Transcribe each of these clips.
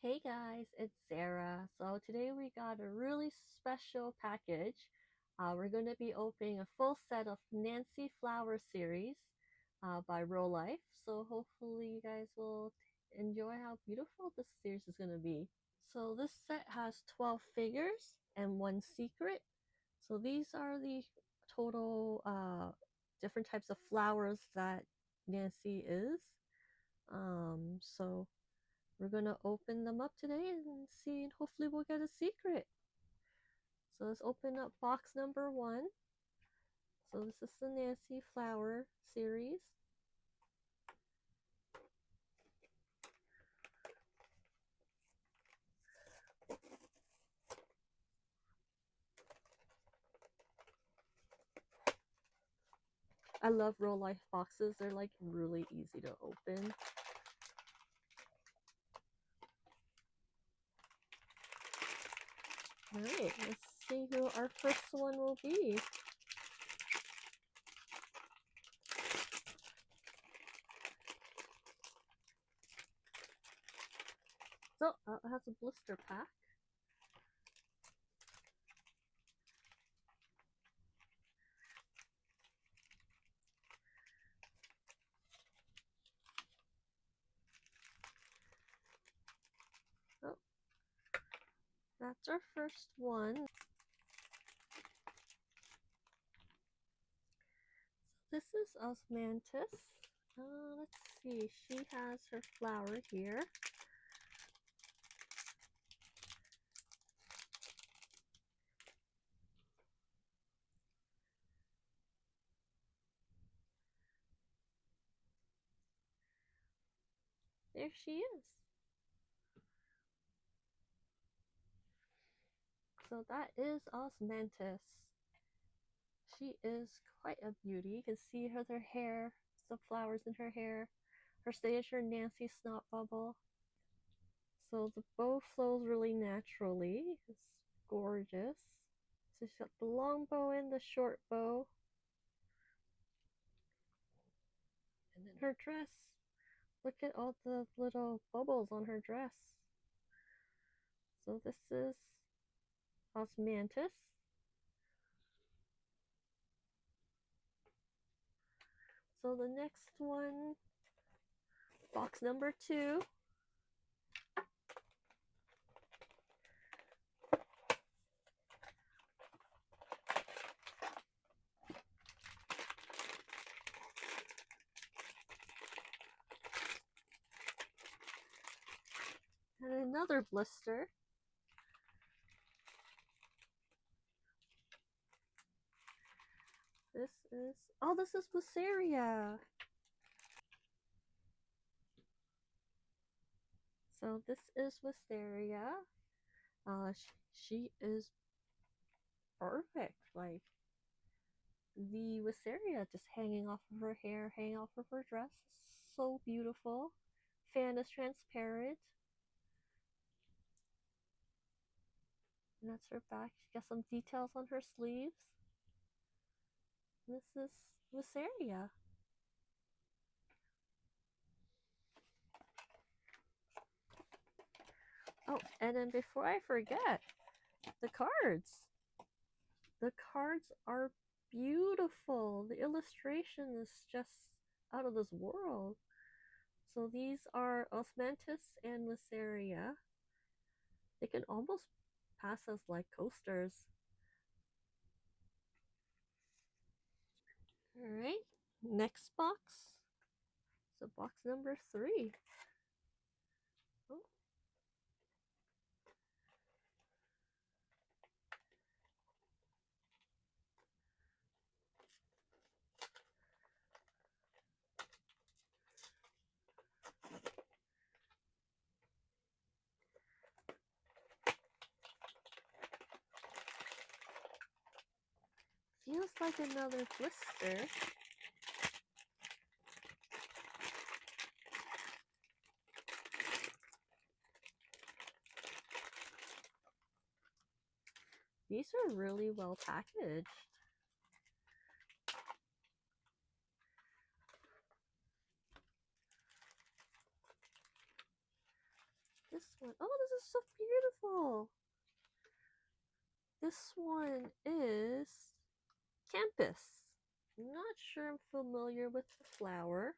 Hey guys, it's Sarah. So today we got a really special package. We're going to be opening a full set of Nanci Flower Series by Rolife. So hopefully you guys will enjoy how beautiful this series is going to be. So this set has 12 figures and one secret. So these are the total different types of flowers that Nanci is. So we're going to open them up today and see, and hopefully we'll get a secret. So let's open up box number 1. So this is the Nanci Flower series. I love Rolife boxes. They're like really easy to open. Alright, let's see who our first one will be. So, it has a blister pack. Oh, that's our first one. So this is Osmanthus. Let's see, she has her flower here. There she is. So that is Osmanthus. She is quite a beauty. You can see her hair, some flowers in her hair. Her signature Nanci snot bubble. So the bow flows really naturally. It's gorgeous. So she's got the long bow and the short bow. And then her dress. Look at all the little bubbles on her dress. So this is Osmanthus. So the next one, box number 2. And another blister. This is Wisteria. So this is Wisteria. She is perfect. Like the Wisteria just hanging off of her hair, hanging off of her dress. So beautiful. Fan is transparent. And that's her back. She got some details on her sleeves. This is Wisteria. Oh, and then before I forget, the cards. The cards are beautiful. The illustration is just out of this world. So these are Osmanthus and Wisteria. They can almost pass as like coasters. Alright, next box. So box number 3. Oh. Feels like another blister. These are really well packaged. This one. Oh, this is so beautiful. This one is campus. Not sure I'm familiar with the flower.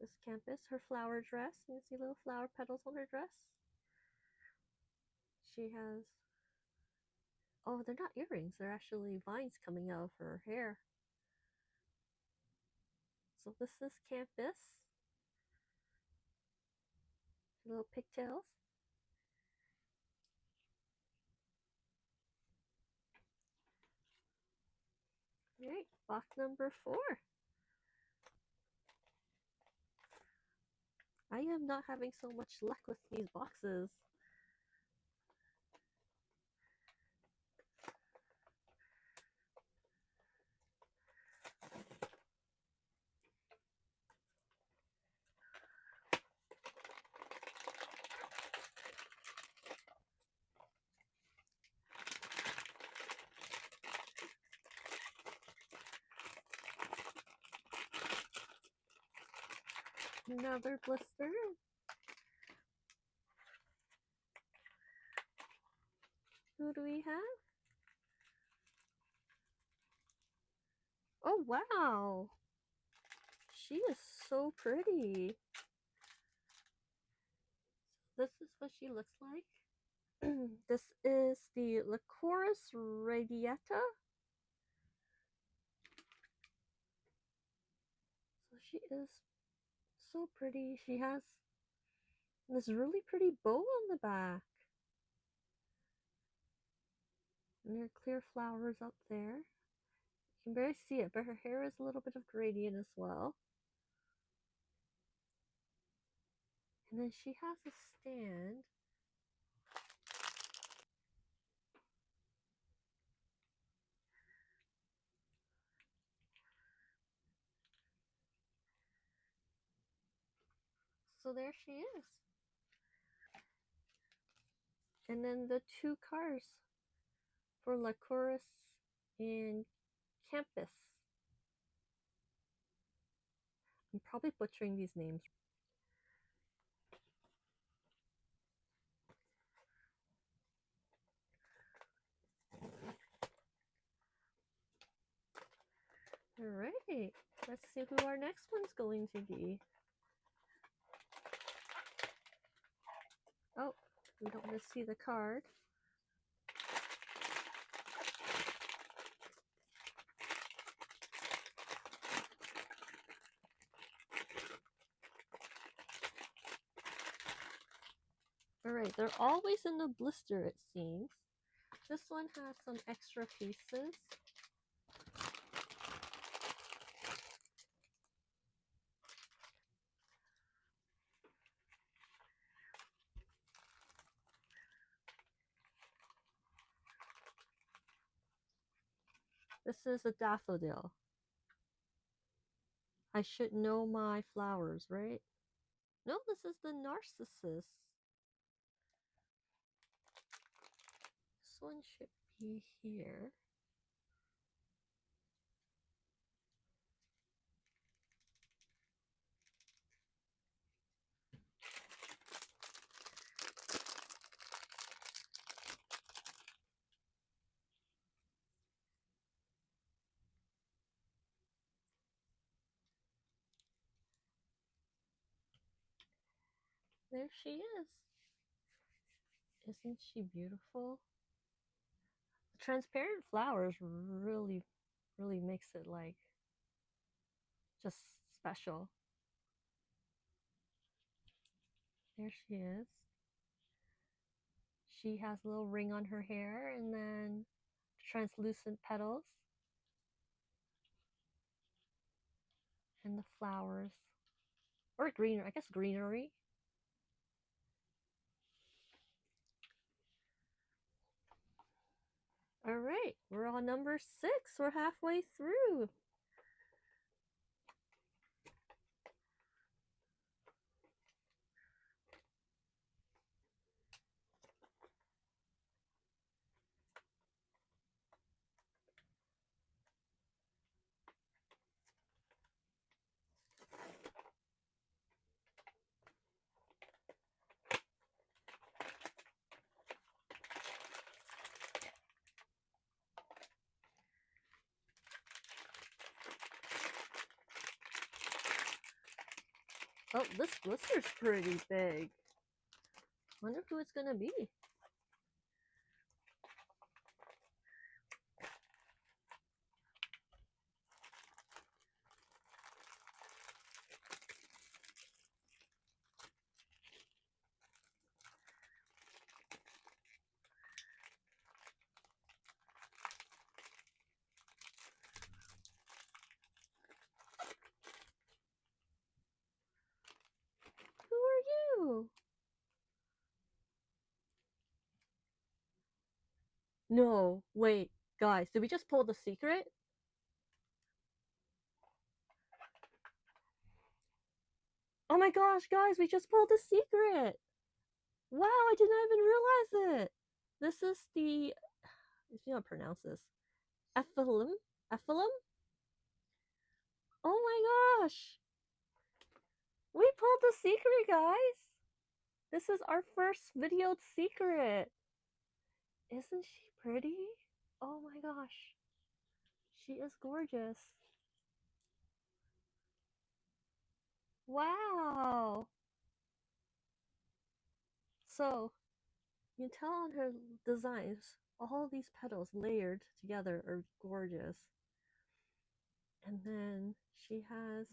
This campus, her flower dress. You can see little flower petals on her dress. She has, oh, they're not earrings. They're actually vines coming out of her hair. So this is campus. Little pigtails. All right, box number 4. I am not having so much luck with these boxes. Another blister. Who do we have? Oh, wow. She is so pretty. This is what she looks like. This is the Lycoris radiata. So she is so pretty. She has this really pretty bow on the back. And there are clear flowers up there. You can barely see it, but her hair is a little bit of gradient as well. And then she has a stand. So there she is. And then the 2 cars for Lycoris and Campus. I'm probably butchering these names. Alright, let's see who our next one's going to be. Oh, we don't want to see the card. Alright, they're always in the blister, it seems. This one has some extra pieces. This is a daffodil. I should know my flowers, right? No, this is the narcissus. This one should be here. There she is. Isn't she beautiful? The transparent flowers really makes it like just special. There she is. She has a little ring on her hair and then translucent petals. And the flowers. Or greenery, I guess greenery. All right, we're on number 6. We're halfway through. Oh, this blister's pretty big. Wonder who it's gonna be. Who are you? No, wait, guys, did we just pull the secret? Oh my gosh, guys, we just pulled the secret! Wow, I did not even realize it! This is the, if you don't pronounce this, Ephilim? Ephilim? Oh my gosh! We pulled the secret, guys! This is our first videoed secret! Isn't she pretty? Oh my gosh. She is gorgeous. Wow! So, you can tell on her designs, all these petals layered together are gorgeous. And then she has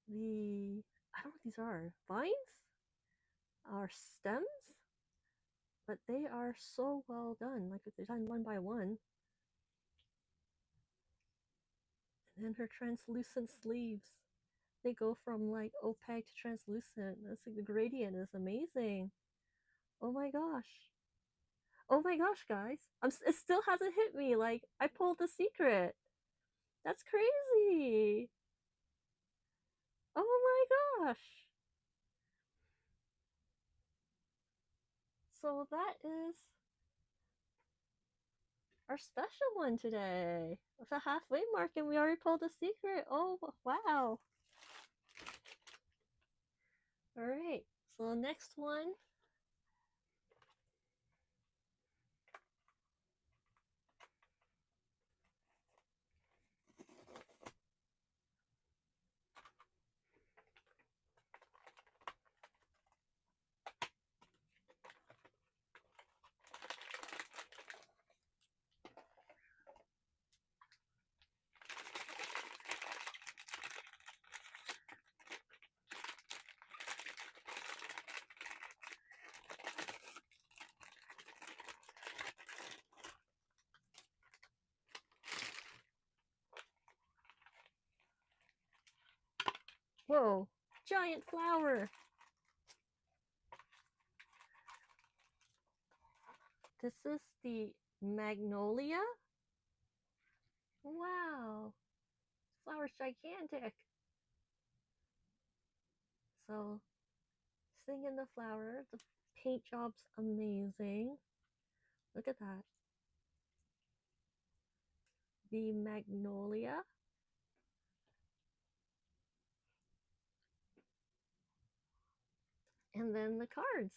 the, I don't know what these are, vines? Or stems? But they are so well done, like they're done one by one. And then her translucent sleeves. They go from like opaque to translucent. That's like the gradient is amazing. Oh my gosh. Oh my gosh, guys. It still hasn't hit me. Like, I pulled the secret. That's crazy. Oh my gosh. So that is our special one today. It's a halfway mark and we already pulled the secret. Oh, wow. All right. So the next one. Whoa, giant flower. This is the magnolia. Wow, flower's gigantic. So, sing in the flower. The paint job's amazing. Look at that. The magnolia. And then the cards.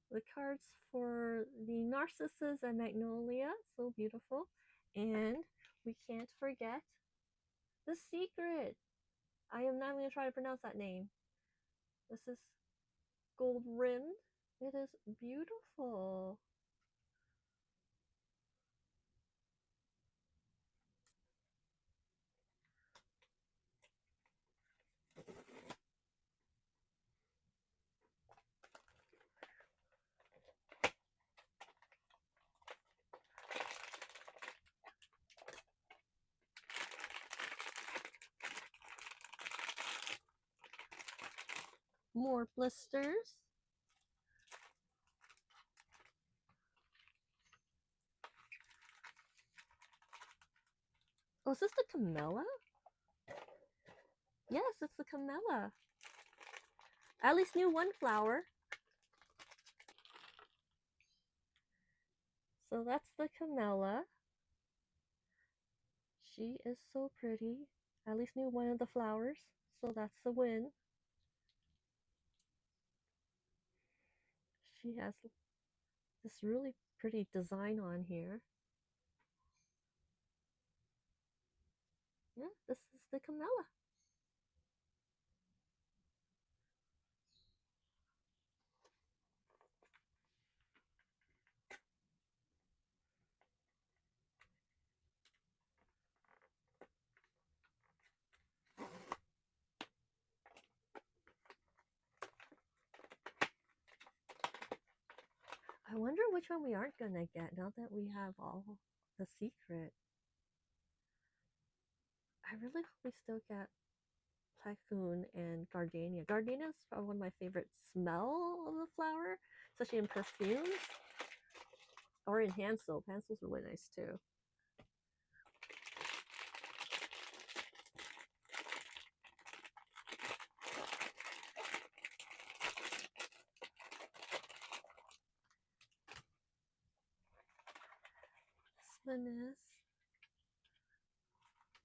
The cards for the narcissus and magnolia. So beautiful. And we can't forget the secret. I am not going to try to pronounce that name. This is gold rimmed. It is beautiful. More blisters. Oh, is this the camellia? Yes, it's the camellia. I at least knew one flower. So that's the camellia. She is so pretty. I at least knew one of the flowers. So that's the win. She has this really pretty design on here. Yeah, this is the camellia. I wonder which one we aren't gonna get now that we have all the secret. I really hope we still get Tycoon and Gardenia. Gardenia is probably one of my favorite smell of the flower, especially in perfumes or in hand soap. Hand soap's really nice too. This one is.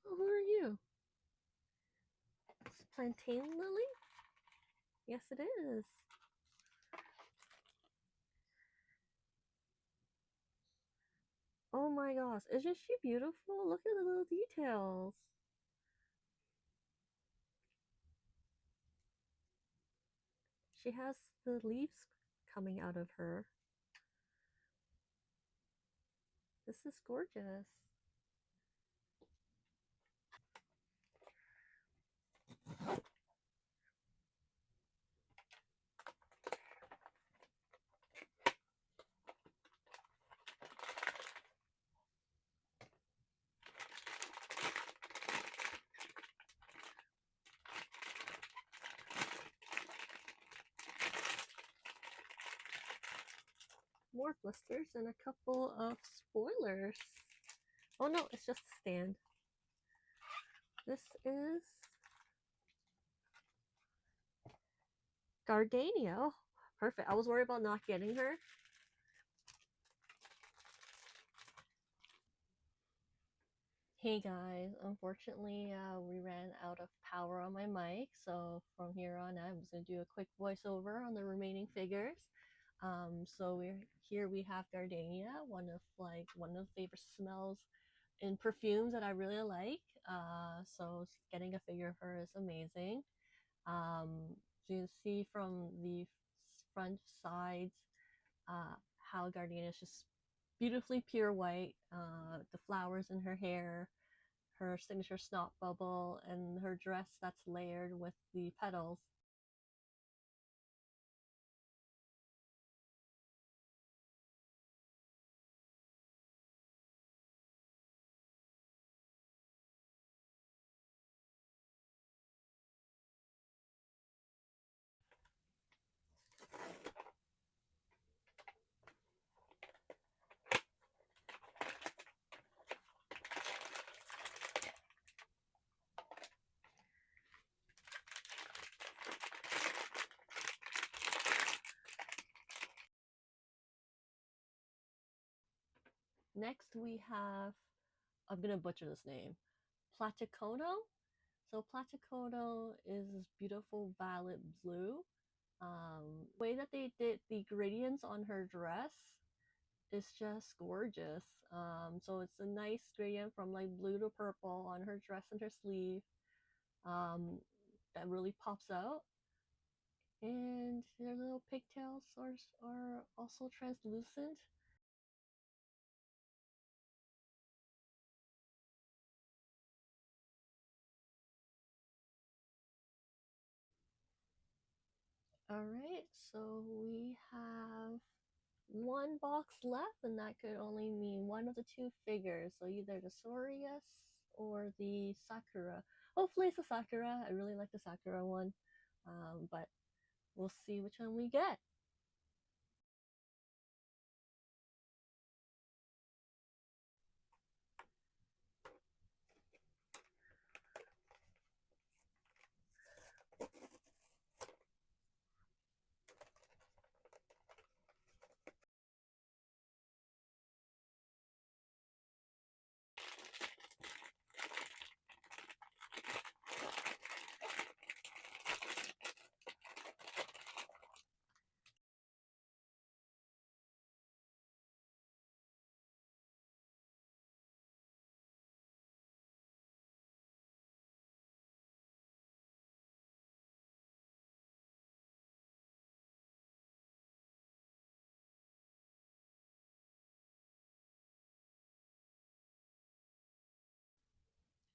Oh, who are you? It's plantain lily? Yes, it is. Oh my gosh, isn't she beautiful? Look at the little details. She has the leaves coming out of her. This is gorgeous. More blisters and a couple of spoilers. Oh no, it's just a stand. This is Gardenia. Oh, perfect. I was worried about not getting her. Hey guys, unfortunately, we ran out of power on my mic, so from here on, I'm just gonna do a quick voiceover on the remaining figures. So we're here. We have Gardenia, one of the favorite smells in perfumes that I really like. So getting a figure of her is amazing. So you see from the front sides, how Gardenia is just beautifully pure white. The flowers in her hair, her signature snot bubble, and her dress that's layered with the petals. Next, we have, I'm gonna butcher this name, Platicono. So Platicono is this beautiful violet blue. The way that they did the gradients on her dress is just gorgeous. So it's a nice gradient from like blue to purple on her dress and her sleeve. Um, that really pops out. And their little pigtails are also translucent. All right, so we have one box left, and that could only mean one of the two figures. So either the Sorius or the Sakura. Hopefully, it's the Sakura. I really like the Sakura one, but we'll see which one we get.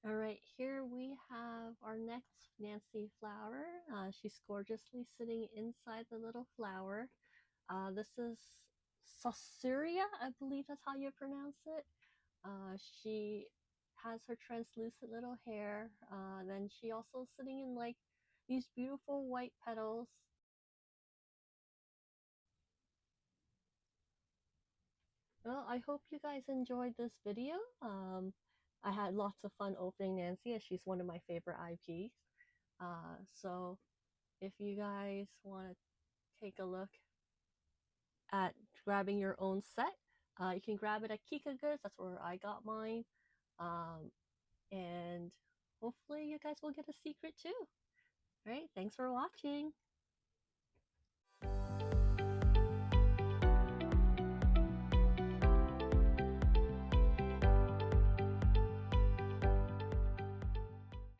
All right, here we have our next Nanci flower. She's gorgeously sitting inside the little flower. This is Sauceria, I believe that's how you pronounce it. She has her translucent little hair. Then she also sitting in like these beautiful white petals. Well, I hope you guys enjoyed this video. I had lots of fun opening Nanci as she's one of my favorite IPs. So if you guys want to take a look at grabbing your own set, you can grab it at Kikagoods. That's where I got mine. Um, and hopefully you guys will get a secret too. All right, thanks for watching.